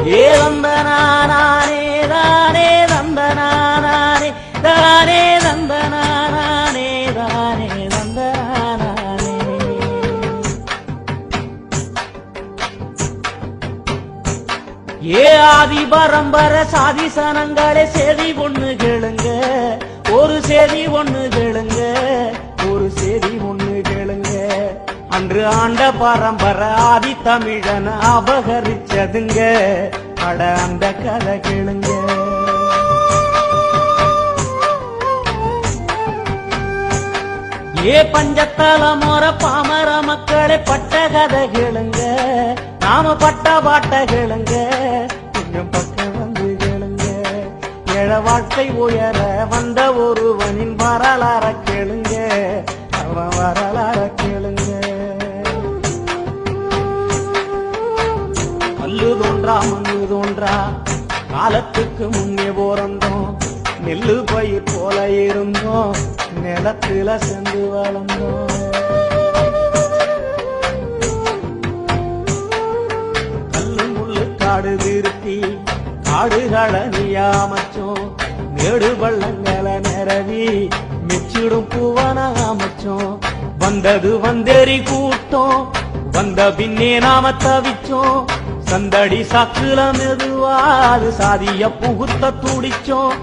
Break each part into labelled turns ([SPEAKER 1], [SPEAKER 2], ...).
[SPEAKER 1] ஏ தந்தனானே தானே தந்தனானே தானே தந்தனானே தானே தந்தனானே. ஏ ஆதி பரம்பர சாதி சனங்களே சேதி ஒண்ணு கேளுங்க, ஒரு சேதி ஒண்ணு கேளுங்க, ஒரு சேதி ஒண்ணு கேளுங்க. அன்று ஆண்ட பரம்பர ஆதி தமிழன அபகரிச்சதுங்க, அட அந்த கதை கேளுங்க. ஏ பஞ்சத்தலமோர பாமர மக்களே பட்ட கதை கேளுங்க, நாம பட்ட பாட்ட கேளுங்க, கொஞ்சம் பக்கம் வந்து கேளுங்க. ஏழ வாழ்க்கை உயர வந்த ஒருவனின் வரலாற கேளுங்க, அவன் வரலாற கேளுங்க. கல்லு தோன்றா மண்ணு தோன்றா காலத்துக்கு முன்னே போறந்தோம், நெல்லு பயிர் போல இருந்தோம், நிலத்துல சென்று வளர்ந்தோம். கல்லு முள்ளு காடு திருத்தி காடுகளை நியாமச்சோம், மேடு பள்ளங்களை நிரவி மிச்சிடும் பூவன அமைச்சோம். வந்தது வந்தேறி கூட்டம், வந்த பின்னே நாம தவிச்சோம். சந்தடி சாக்குல மெதுவாது சாதிய புகுத்த துடிச்சோம்.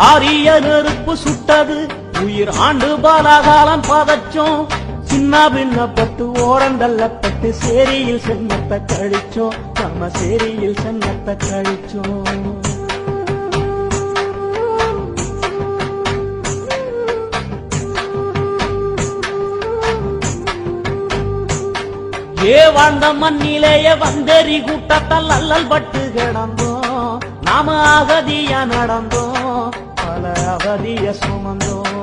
[SPEAKER 1] ஆரிய நெருப்பு சுட்டது உயிர் ஆண்டு பாலாகாலம் பதச்சோம். சின்ன பின்னப்பட்டு ஓரந்தள்ளப்பட்டு சேரியில் சென்னத்தை கழிச்சோம், நம்ம சேரியில் சென்னத்தை கழிச்சோம். ஏ வாழ்ந்த மண்ணிலேயே வந்தேறி கூட்டத்தால் அல்லல் பட்டு கிடந்தோம், நாம அகதியா நடந்தோம், பல அவதிய சுமந்தோம்.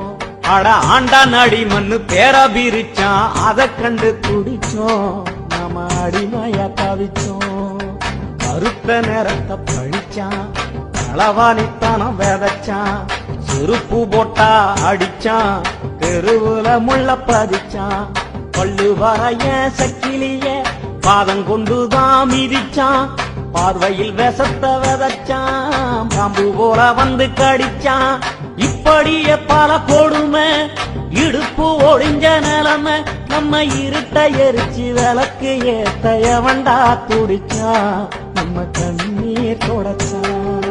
[SPEAKER 1] அட ஆண்டா நடி மண்ணு பேர பிரிச்சான், அதை கண்டு துடிச்சோம், நாம அடிமையா தவிச்சோம். கருத்த நேரத்தை பழிச்சான், களவாணித்தனம் விதைச்சான், செருப்பு போட்டா அடிச்சான், தெருவுல முள்ள பதிச்சான். பள்ளு வரைய சக்கிலிய பாதம் கொண்டுதான் மிதிச்சான், பார்வையில் விஷத்த விதைச்சான், பாம்பு போல வந்து கடிச்சான். இப்படியே பல கொடுமை, இடுப்பு ஒடிஞ்ச நிலைமை, நம்ம இருட்ட எரிச்சு விளக்கு ஏத்தைய வண்டா துடிச்சான், நம்ம கண்ணீர் தொடச்சான்.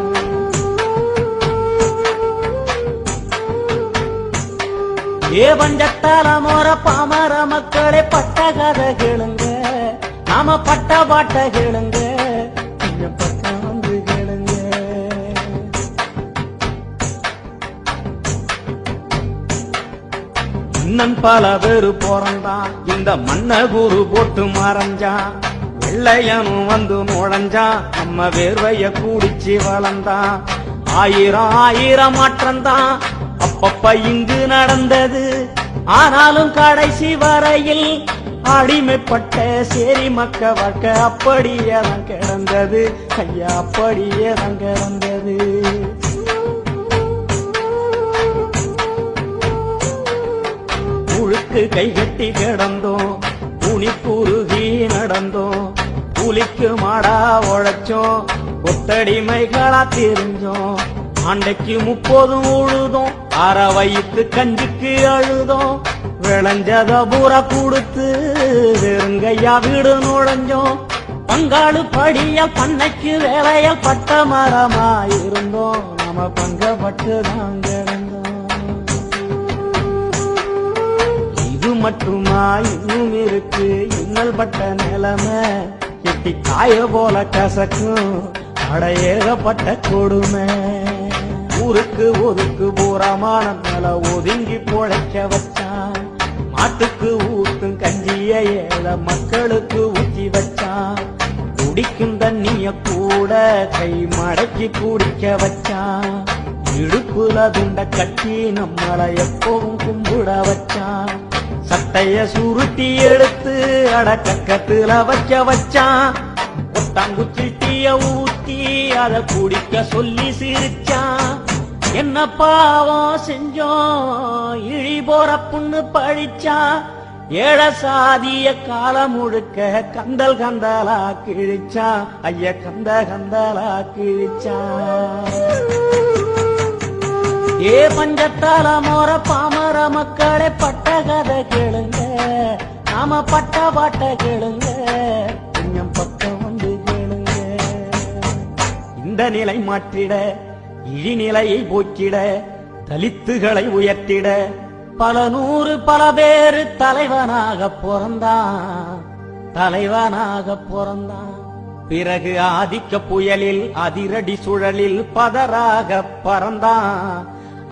[SPEAKER 1] ஏ பஞ்சத்தலமோர பாமர மக்களே பட்ட கதை கேளுங்க, நாம பட்ட பாட்ட கேளுங்க, கொஞ்சம் பக்கம் வந்து கேளுங்க. இன்னும் பல பேரு போறந்தான், இந்த மண்ண குரு போட்டு மறைஞ்சான். வெள்ளையனும் வந்து நுழைஞ்சான், நம்ம வேர்வைய கூடிச்சு வளர்ந்தான். ஆயிரம் ஆயிரம் மாற்றம்தான் அப்பப்ப இங்கு நடந்தது, ஆனாலும் கடைசி வரையில் அடிமைப்பட்ட சேரி மக்க வாழ்க்கை அப்படியே தான் கிடந்தது, ஐயா அப்படியே தான் கிடந்தது. முழுக்கு கைகட்டி கிடந்தோம், துணி குறுகி நடந்தோம், கூலிக்கு மாடா உழைச்சோம், கொத்தடிமைகளா தெரிஞ்சோம். ஆண்டைக்கு 30 உழுதோம், அற வயிற்று கஞ்சிக்கு அழுதோம். விளைஞ்சத பூரா கொடுத்து வெறுங்கையா வீடு நுழைஞ்சோம். பங்காளு படியால் பண்ணைக்கு வேலையால் பட்ட மரமாயிருந்தோம், நாம பங்கப்பட்டு தான் கிடந்தோம். இது மட்டுமா இன்னும் இருக்கு இன்னல் பட்ட நிலைமை, எட்டி காய போல கசக்கும் அட ஏகப்பட்ட கொடுமை. ஊருக்கு ஒதுக்கு பூரமான மேல ஒதுங்கி பொழைக்க வச்சான், மாட்டுக்கு ஊத்தும் கஞ்சிய ஏழை மக்களுக்கு ஊற்றி வச்சான். குடிக்கும் தண்ணிய கூட கை மடக்கி குடிக்க வச்சான். இடுப்புல துண்ட கட்டி நம்மளை எப்பவும் கும்பிட வச்சான். சட்டைய சுருட்டி எடுத்து அடக்கத்துல வைக்க வச்சான். ஒட்டாங்குச்சி டீய ஊத்தி அத குடிக்க சொல்லி சிரிச்சான். என்ன பாவம் செஞ்சோம் இழி போற புண்ணு பழிச்சான். ஏழ சாதிய காலம் முழுக்க கந்தல் கந்தலா கிழிச்சான், ஐய கந்த கந்தலா கிழிச்சான். ஏ பஞ்சத்தால மோர பாமர மக்களே பட்ட கதை கேளுங்க, நாம பட்ட பாட்ட கேளுங்க, கொஞ்சம் பக்கம் வந்து கேளுங்க. இந்த நிலை மாற்றிட, இழிநிலையை போக்கிட, தலித்துகளை உயர்த்திட பல நூறு பல பேரு தலைவனாக பிறந்தான், தலைவனாக பிறந்தான். பிறகு ஆதிக்க புயலில் அதிரடி சுழலில் பதராக பறந்தான்.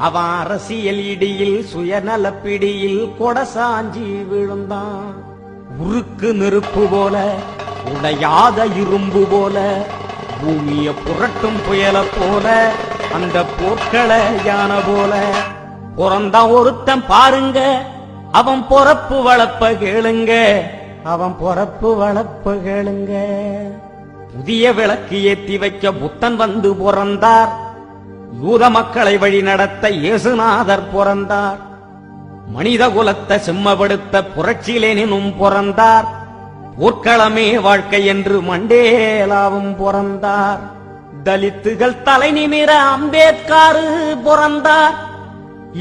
[SPEAKER 1] அவன் அரசியல் இடியில் சுயநல பிடியில் கொடசாஞ்சி விழுந்தான். உருக்கு நெருப்பு போல உடையாத இரும்பு போல பூமிய புரட்டும் புயல போல அந்த போர்க்கள யான போல பிறந்தான் ஒருத்தன் பாருங்க, அவன் பொறப்பு வளப்ப கேளுங்க, அவன் பொறப்பு வளப்ப கேளுங்க. புதிய விளக்கு ஏத்தி வைக்க புத்தன் வந்து பிறந்தார், யூத மக்களை வழி நடத்த இயேசுநாதர் பிறந்தார், மனித குலத்தை செம்மப்படுத்த புரட்சி லெனினும் பிறந்தார், போர்க்களமே வாழ்க்கை என்று மண்டேலாவும் பிறந்தார், தலித்துகள் தலை நிமிர அம்பேத்கர் பிறந்தார்,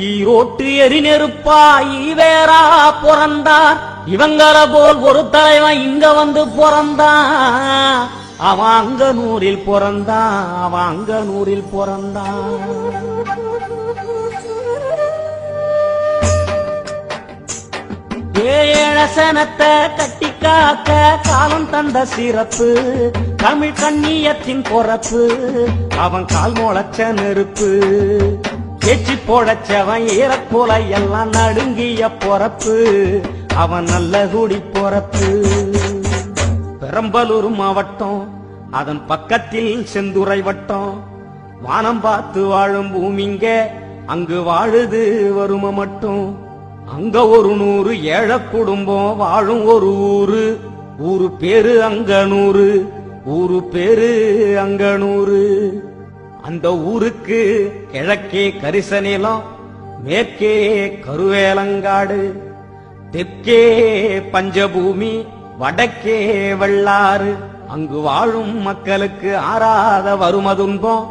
[SPEAKER 1] ஈரோட்டு எரிநெருப்பா ஈவேரா பிறந்தார். இவங்கள போல் ஒரு தலைவன் இங்க வந்து பிறந்தான், அவன் அங்க நூறில் பிறந்தான், அவன் அங்க நூறில் பிறந்தான். ஏழசனத்தை கட்டி காக்க காலம் தந்த சிறப்பு தமிழ் கண்ணியத்தின் பொறப்பு, அவன் கால் முளைச்ச நெருப்பு ஏச்சி போடச்சவன் ஈரக்கோலை எல்லாம் நடுங்கிய பொறப்பு, அவன் நல்ல குடி பொறப்பு. பெரம்பலூர் மாவட்டம் அதன் பக்கத்தில் செந்துறை வட்டம், வானம் பார்த்து வாழும் பூமிங்க அங்கு வாழுது வறுமை மட்டும். அங்க ஒரு 100 ஏழை குடும்பம் வாழும் ஒரு ஊரு, ஊரு பேரு அங்கனூரு, ஊரு பேரு அங்கனூரு. அந்த ஊருக்கு கிழக்கே கரிச நிலம், மேற்கே கருவேலங்காடு, தெற்கே பஞ்சபூமி, வடக்கே வெள்ளாறு. அங்கு வாழும் மக்களுக்கு ஆறாத வறுமை துன்பம்,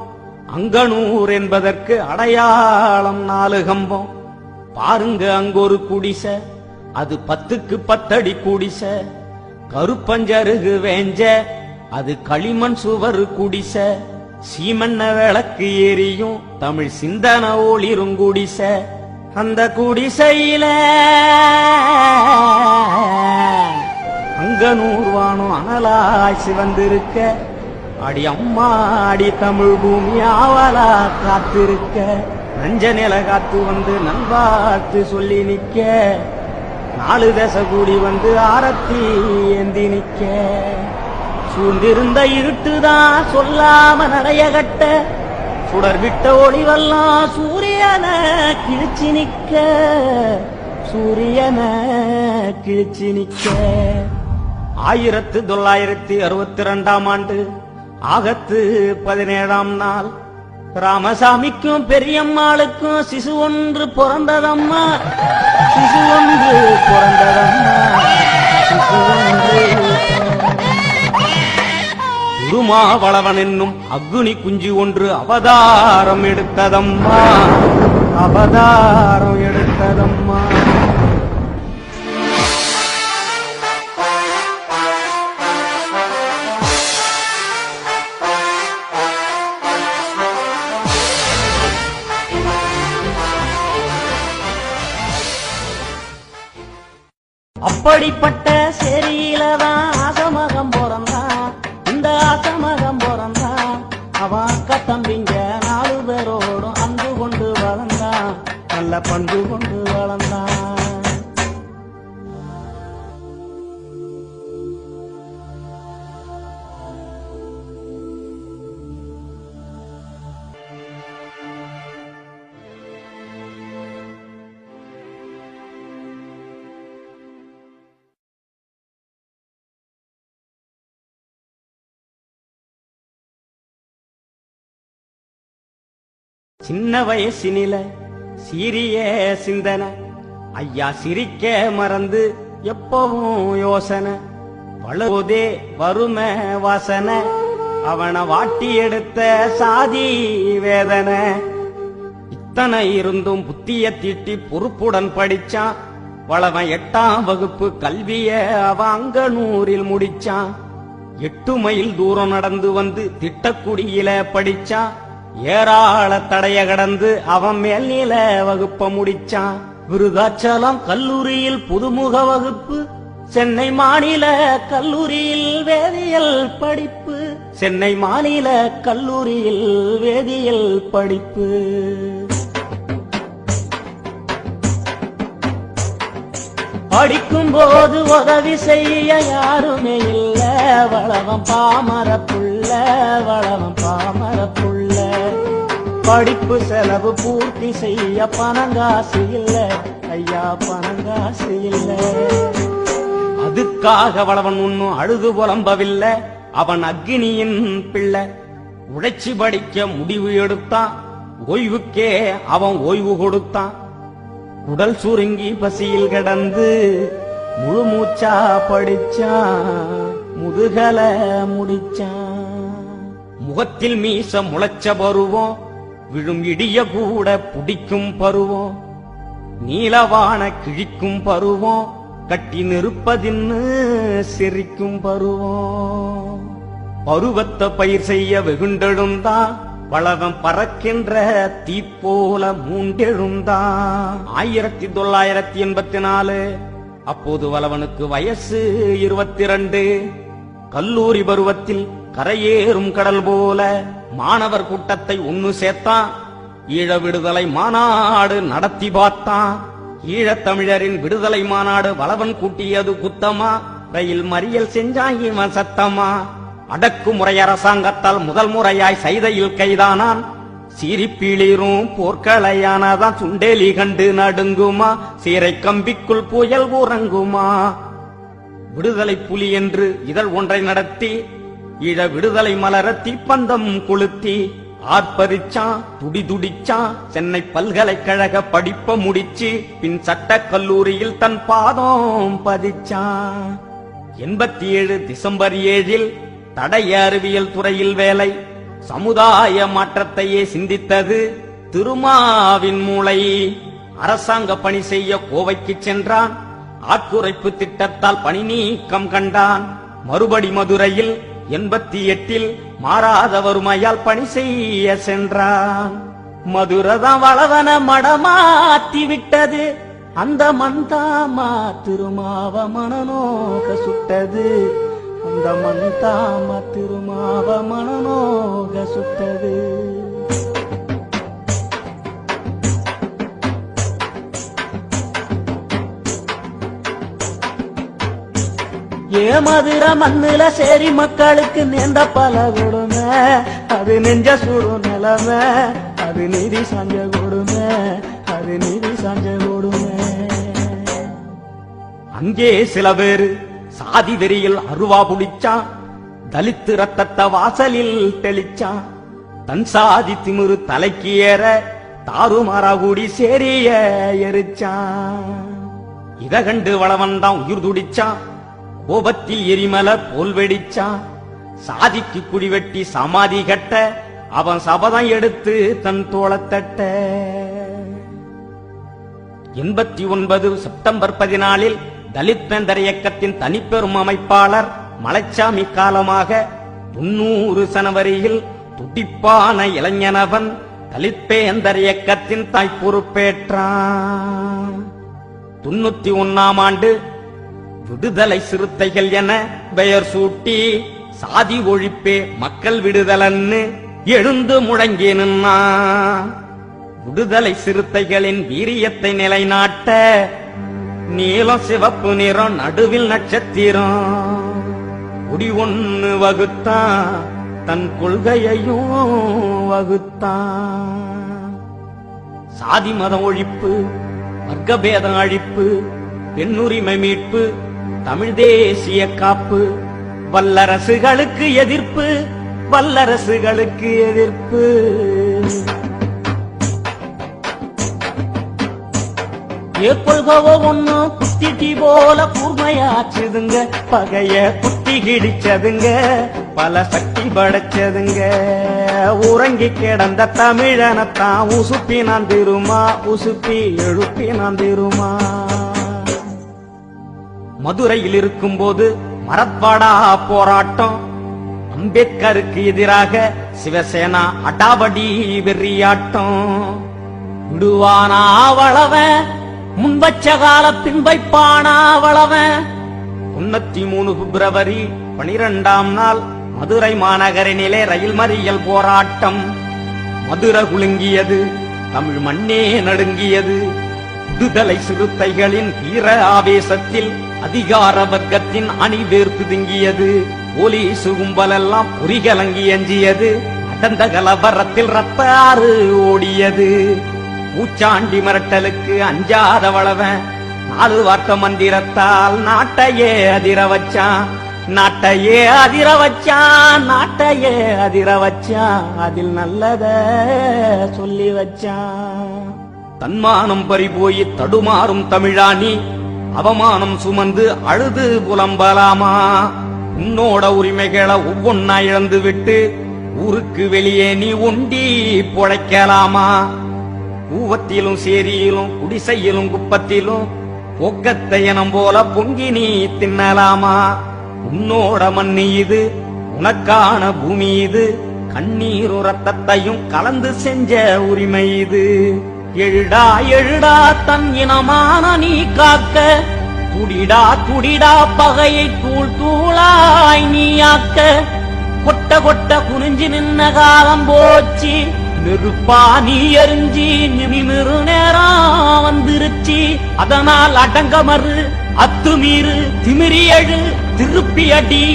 [SPEAKER 1] அங்கனூர் என்பதற்கு அடையாளம் 4 கம்பம். பாருங்க அங்கொரு குடிசை, அது 10க்கு 10 அடி குடிசை, கருப்பஞ்சருகு வேஞ்ச அது களிமண் சுவர் குடிசை, சீமண்ண விளக்கு எரியும் தமிழ் சிந்தன ஒளிரும் குடிசை. அந்த குடிசையில அங்க 100 வானம் அனலாய் சிவந்திருக்க, அடி அம்மா அடி தமிழ் பூமி ஆவலா காத்திருக்க, நஞ்ச நில காத்து வந்து நல்வாழ்த்து சொல்லி நிக்க, 4 தசை கூடி வந்து ஆரத்தி ஏந்தி நிக்க. சூழ்ந்திருந்த இருட்டுதான் சொல்லாம நடைய கட்ட, சுடர் விட்ட ஒளிவெல்லாம் சூரியன கிழிச்சு நிக்க, சூரியன கிழிச்சு நிக்க. 1962ஆம் ஆண்டு ஆகத்து 17ஆம் நாள் ராமசாமிக்கும் பெரியம்மாளுக்கும் சிசு ஒன்று பிறந்ததம்மா, சிசு ஒன்று பிறந்ததம்மா, சிசு ஒன்று. திருமாவளவன் என்னும் அக்னி குஞ்சு ஒன்று அவதாரம் எடுத்ததம்மா, அவதாரம் எடுத்ததம்மா. அப்படிப்பட்ட சேரியிலதான் ஆசமகம் பிறந்தான், இந்த ஆசமகம் பிறந்தான். அவன் அக்கா தம்பிங்க 4 பேரோடும் அன்பு கொண்டு வளர்ந்தான், நல்ல பண்பு கொண்டு வளர்ந்தான். சின்ன வயசினில சீரிய சிந்தனை, ஐயா சிரிக்க மறந்து எப்பவும் யோசனை வளருதே வறுமை வாசனை அவனை வாட்டி எடுத்த சாதி வேதனை இத்தனை இருந்தும் புத்திய தீட்டி பொறுப்புடன் படிச்சான் வளவன் 8ஆம் வகுப்பு கல்விய அவன் அங்கனூரில் முடிச்சான் 8 மைல் தூரம் நடந்து வந்து திட்டக்குடியில படிச்சான் ஏராள தடைய கடந்து அவன் மேல்நில வகுப்ப முடிச்சான் விருதாச்சலம் கல்லூரியில் புதுமுக வகுப்பு சென்னை மாநில கல்லூரியில் வேதியியல் படிப்பு சென்னை மாநில கல்லூரியில் வேதியியல் படிப்பு படிக்கும் போது உதவி செய்ய யாருமே இல்ல வளவன் பாமர புள்ள வளவன் பாமர புள்ள படிப்பு செலவு பூர்த்தி செய்ய பணங்காசு இல்ல ஐயா பணங்காசு இல்ல அதுக்காக வளவன் ஒன்னும் அழுது புலம்பவில்லை அவன் அக்னியின் பிள்ளை உழைச்சி படிக்க முடிவு எடுத்தான் ஓய்வுக்கே அவன் ஓய்வு கொடுத்தான் உடல் சுருங்கி பசியில் கிடந்து முழு மூச்சா படிச்சான் முதுகல முடிச்சான் முகத்தில் மீச முளைச்ச பருவம் விழும் இடிய கூட புடிக்கும் பருவம் நீலவான கிழிக்கும் பருவம் கட்டி நிற்பதின்னு சிரிக்கும் பருவம் பருவத்தை பயிர் செய்ய வெகுண்டெழுந்தான் வளவன் பறக்கின்ற தீப்போல மூண்டெழுந்தான் 1984 அப்போது வளவனுக்கு வயசு 22 கல்லூரி பருவத்தில் கரையேறும் கடல் போல மாணவர் கூட்டத்தை ஒன்னு சேர்த்தான் ஈழ விடுதலை மாநாடு நடத்தி பார்த்தான் ஈழத்தமிழரின் விடுதலை மாநாடு வளவன் கூட்டியது குத்தமா ரயில் மறியல் செஞ்சான் இவன் சத்தமா அடக்குமுறை அரசாங்கத்தால் முதல் முறையாய் சைதையில் கைதானான் சீரிப்பீளிரும் போர்க்களையானதான் சுண்டேலி கண்டு நடுங்குமா சீரை கம்பிக்குள் புயல் உறங்குமா விடுதலை புலி என்று இதழ் ஒன்றை நடத்தி ஈழ விடுதலை மலர தீப்பந்தம் கொளுத்தி ஆர்ப்பரிச்சான் துடிதுடிச்சான் சென்னை பல்கலைக்கழக படிப்ப முடிச்சு பின் சட்ட கல்லூரியில் தன் பாதம் பதிச்சான் 87 டிசம்பர் 7 தடய அறிவியல் துறையில் வேலை சமுதாய மாற்றத்தையே சிந்தித்தது திருமாவின் மூளை அரசாங்க பணி செய்ய கோவைக்கு சென்றான் ஆட்குறைப்பு திட்டத்தால் பணி நீக்கம் கண்டான் மறுபடி மதுரையில் 88 மாறாத வறுமையால் பணி செய்ய சென்றான் மதுரதான் வளவன மடமாத்தி விட்டது அந்த மந்தாமா திருமாவ மனநோக சுட்டது அந்த மந்தாமா திருமாவ மனநோக சுட்டது மதுர மண்ணுல சேரி மக்களுக்கு நேர்ந்த பல கொடுமை அது நெஞ்ச சுடு நிலைமை அது நீதி சாஞ்ச கொடுமை அது நீதி சாஞ்ச கொடுமை அங்கே சில பேரு சாதி வெறியில் அருவா புடிச்சான் தலித்து ரத்தத்தை வாசலில் தெளிச்சான் தன் சாதி திமிரு தலைக்கு ஏற தாறுமாறா கூடி சேரிய எரிச்சான் இத கண்டு வளவன் தான் உயிர் துடிச்சான் கோபத்தில் எரிமல போல் வெடிச்சான் சாதிக்கு குடிவெட்டி சமாதி கட்ட அவன் சபதம் எடுத்து தன் தோளத்தட்ட 89 செப்டம்பர் 14 தலித் வேந்தர் இயக்கத்தின் தனிப்பெரும் அமைப்பாளர் மலைச்சாமி காலமாக 90 ஜனவரியில் துடிப்பான இளைஞனவன் தலித் வேந்தர் இயக்கத்தின் தாய் பொறுப்பேற்றான் 91ஆம் ஆண்டு விடுதலை சிறுத்தைகள் என பெயர் சூட்டி சாதி ஒழிப்பே மக்கள் விடுதலன்னு எழுந்து முழங்கி நின்னா விடுதலை சிறுத்தைகளின் வீரியத்தை நிலைநாட்ட நீலம் சிவப்பு நிறம் நடுவில் நட்சத்திரம் குடி ஒன்னு வகுத்தான் தன் கொள்கையையும் வகுத்தான் சாதி மத ஒழிப்பு வர்க்கபேத அழிப்பு பெண்ணுரிமை மீட்பு தமிழ் தேசிய காப்பு வல்லரசுகளுக்கு எதிர்ப்பு வல்லரசுகளுக்கு எதிர்ப்பு ஏற்பொள்கவோ ஒண்ணு குத்திட்டி போல கூர்மையாச்சுதுங்க, பகைய குத்தி கிடிச்சதுங்க, பல சக்தி படைச்சதுங்க. உறங்கி கிடந்த தமிழனத்தான் உசுப்பினான் திருமா, உசுப்பி எழுப்பினான் திருமா. மதுரையில் இருக்கும் போது மரத்வாடா போராட்டம், அம்பேத்கருக்கு எதிராக சிவசேனா அடாவடி வெறியாட்டம். விடுவானா வளவன், முன்வச்ச கால பின்வைப்பானா வளவன். 93 பிப்ரவரி 12ஆம் நாள் மதுரை மாநகரினிலே ரயில் மறியல் போராட்டம். மதுரை குலுங்கியது, தமிழ் மண்ணே நடுங்கியது. விடுதலை சிறுத்தைகளின் வீர ஆவேசத்தில் அதிகார வர்க்கத்தின் அணிவேர் பிதுங்கியது. போலீசு கும்பலெல்லாம் பொறிகலங்கி எஞ்சியது. நடந்த கலவரத்தில் ரத்த ஆறு ஓடியது. பூச்சாண்டி மிரட்டலுக்கு அஞ்சாத வளவன் 4 வார்த்தை மந்திரத்தால் நாட்டையே அதிர வச்சான், நாட்டையே அதிர வச்சான், நாட்டையே அதிர வச்சான். அதில் நல்லத சொல்லி வச்சான். தன்மானம் பறிபோய் தடுமாறும் தமிழானி, அவமானம் சுமந்து அழுது புலம்பலாமா? உன்னோட உரிமைகளை ஒவ்வொன்னா இழந்து விட்டு ஊருக்கு வெளியே நீ ஒண்டி பொழைக்கலாமா? கூவத்திலும் சேரியிலும் குடிசையிலும் குப்பத்திலும் போக்கத்தை இனம் போல பொங்கி நீ தின்னலாமா? உன்னோட மண்ணு இது, உனக்கான பூமி இது, கண்ணீரும் ரத்தத்தையும் கலந்து செஞ்ச உரிமை இது. எழுடா எழுடா தன் இனமான நீ காக்க, துடிடா துடிடா பகையை தூள் தூளாய் நீயாக்க. கொட்ட கொட்ட குனிஞ்சு நின்ன காலம் போச்சு, நெருப்பா நீ எரிஞ்சி நிமிரு நேரம் வந்துருச்சு. அதனால் அடங்கமறு அத்துமீறு திமிரி எழு திருப்பி அடி.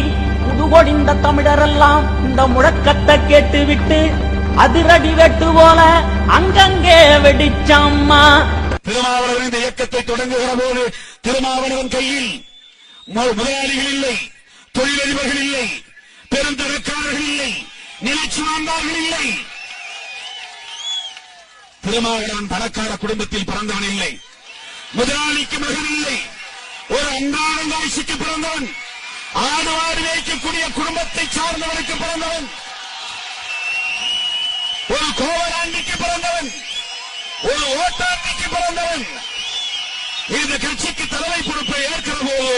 [SPEAKER 1] புதுகொடிந்த தமிழரெல்லாம் இந்த முழக்கத்தை கேட்டுவிட்டு அதிரடி வெட்டு போல அங்கங்கே வெடிச்சம்மா.
[SPEAKER 2] திருமாவளவன் இந்த இயக்கத்தை தொடங்குகிற போது திருமாவளவன் கையில் முதலாளிகள் இல்லை, தொழிலதிபர்கள் இல்லை, பெருந்தரக்காரர்கள் இல்லை, நிலச்சுவாந்தார்கள் இல்லை. திருமாவளவன் பணக்கார குடும்பத்தில் பிறந்தவன் இல்லை, முதலாளிக்கு மகன் இல்லை, ஒரு அன்றாட வாய்ச்சிக்கு பிறந்தவன், ஆடு ஆடு வைக்கக்கூடிய குடும்பத்தை சார்ந்தவனுக்கு பிறந்தவன், ஒரு கோவலாண்டிக்கு பிறந்தவன், ஒரு ஓட்டாண்டிக்கு பிறந்தவன். இந்த கட்சிக்கு தலைமை பொறுப்பை ஏற்கிற போது